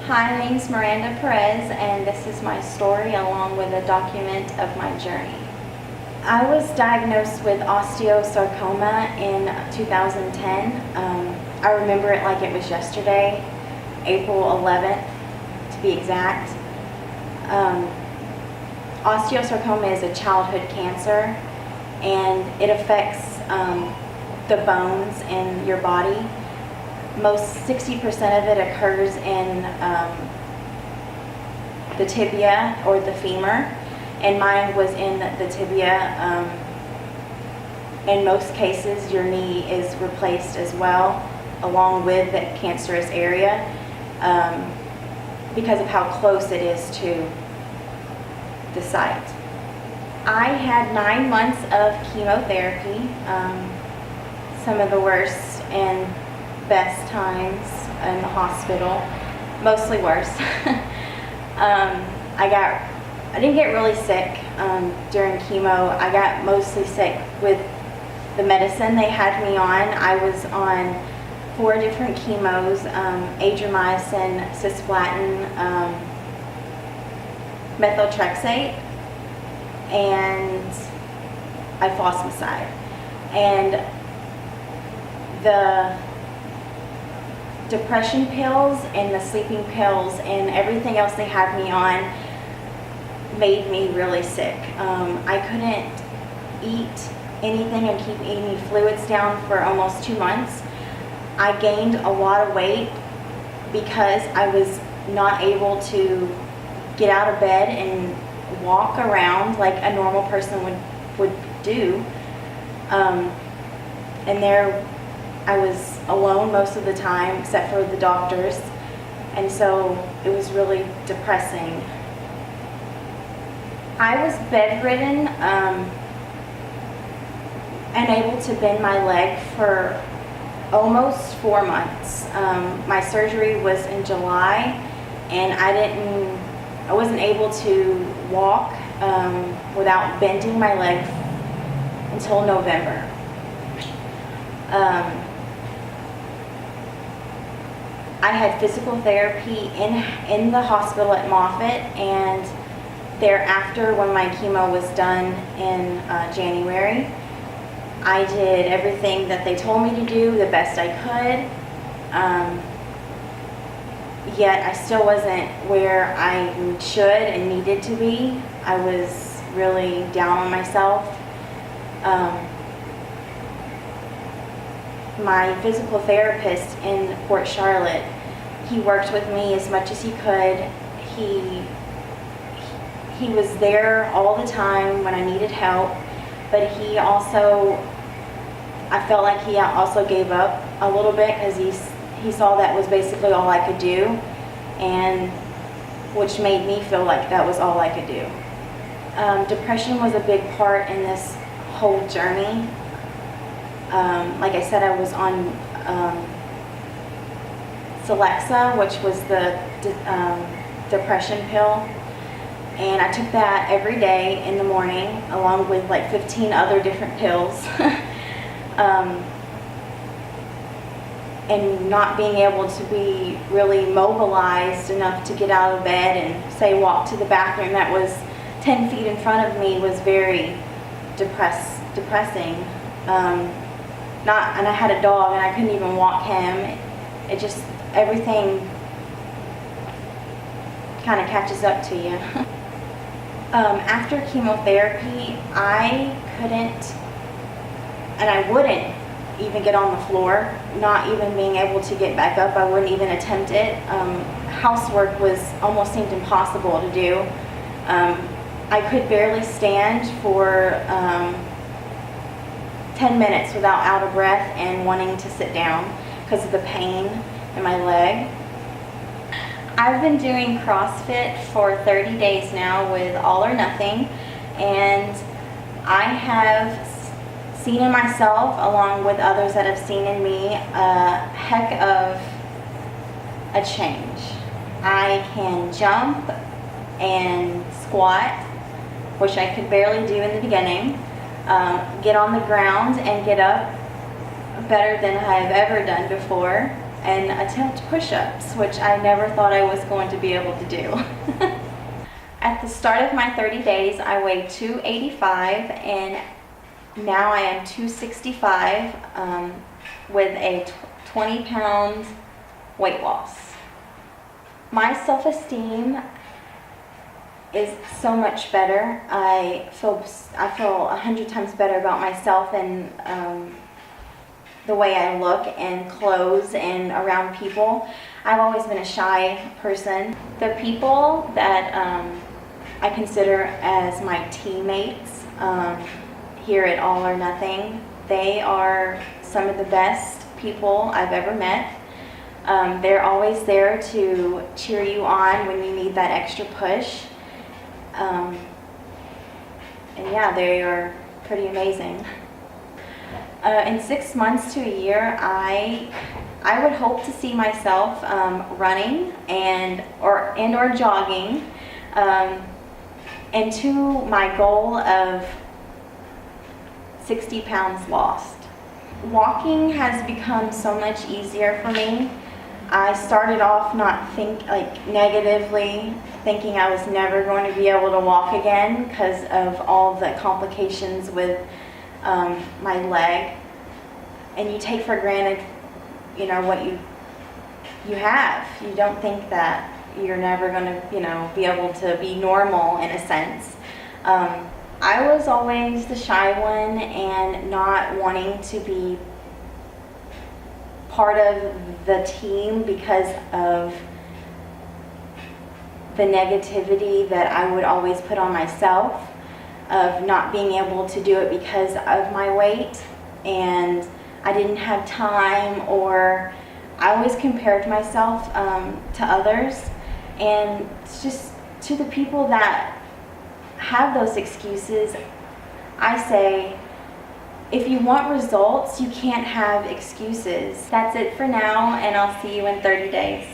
Hi, my name is Myranda and this is my story along with a document of my journey. I was diagnosed with osteosarcoma in 2010. I remember it like it was yesterday, April 11th to be exact. Osteosarcoma is a childhood cancer and it affects the bones in your body. Most 60% of it occurs in the tibia or the femur, and mine was in the tibia. In most cases, your knee is replaced as well, along with the cancerous area, because of how close it is to the site. I had 9 months of chemotherapy, some of the worst and best times in the hospital, mostly worse. I didn't get really sick during chemo. I got mostly sick with the medicine they had me on. I was on 4 different chemos, adriamycin, cisplatin, methotrexate, and ifosfamide. And the depression pills and the sleeping pills and everything else they had me on made me really sick. I couldn't eat anything and keep eating fluids down for almost 2 months. I gained a lot of weight because I was not able to get out of bed and walk around like a normal person would do. And there I was alone most of the time except for the doctors, and so it was really depressing. I was bedridden, unable to bend my leg for almost 4 months. My surgery was in July, and I wasn't able to walk without bending my leg until November. I had physical therapy in the hospital at Moffitt, and thereafter, when my chemo was done in January, I did everything that they told me to do the best I could, yet I still wasn't where I should and needed to be. I was really down on myself. My physical therapist in Port Charlotte, he worked with me as much as he could. He was there all the time when I needed help, but he also, I felt like he also gave up a little bit because he saw that was basically all I could do, and which made me feel like that was all I could do. Depression was a big part in this whole journey. Like I said, I was on Celexa, which was the depression pill, and I took that every day in the morning along with like 15 other different pills. And not being able to be really mobilized enough to get out of bed and say walk to the bathroom that was 10 feet in front of me was very depressing. And I had a dog and I couldn't even walk him. It just, everything kind of catches up to you. After chemotherapy, I couldn't, and I wouldn't even get on the floor, not even being able to get back up. I wouldn't even attempt it. Housework almost seemed impossible to do. I could barely stand for 10 minutes without out of breath and wanting to sit down because of the pain in my leg. I've been doing CrossFit for 30 days now with All or Nothing, and I have seen in myself, along with others that have seen in me, a heck of a change. I can jump and squat, which I could barely do in the beginning, get on the ground and get up better than I've ever done before. and attempt push-ups, which I never thought I was going to be able to do. At the start of my 30 days, I weighed 285, and now I am 265 with a 20-pound weight loss. My self-esteem is so much better. I feel 100 times better about myself and the way I look and clothes and around people. I've always been a shy person. The people that I consider as my teammates here at All or Nothing, they are some of the best people I've ever met. They're always there to cheer you on when you need that extra push. And yeah, they are pretty amazing. In 6 months to a year, I would hope to see myself running or jogging, and to my goal of 60 pounds lost. Walking has become so much easier for me. I started off negatively, thinking I was never going to be able to walk again because of all the complications with my leg. And you take for granted, what you have. You don't think that you're never going to, be able to be normal in a sense. I was always the shy one and not wanting to be part of the team because of the negativity that I would always put on myself, of not being able to do it because of my weight, and I didn't have time, or I always compared myself to others. And it's just to the people that have those excuses, I say, if you want results, you can't have excuses. That's it for now, and I'll see you in 30 days.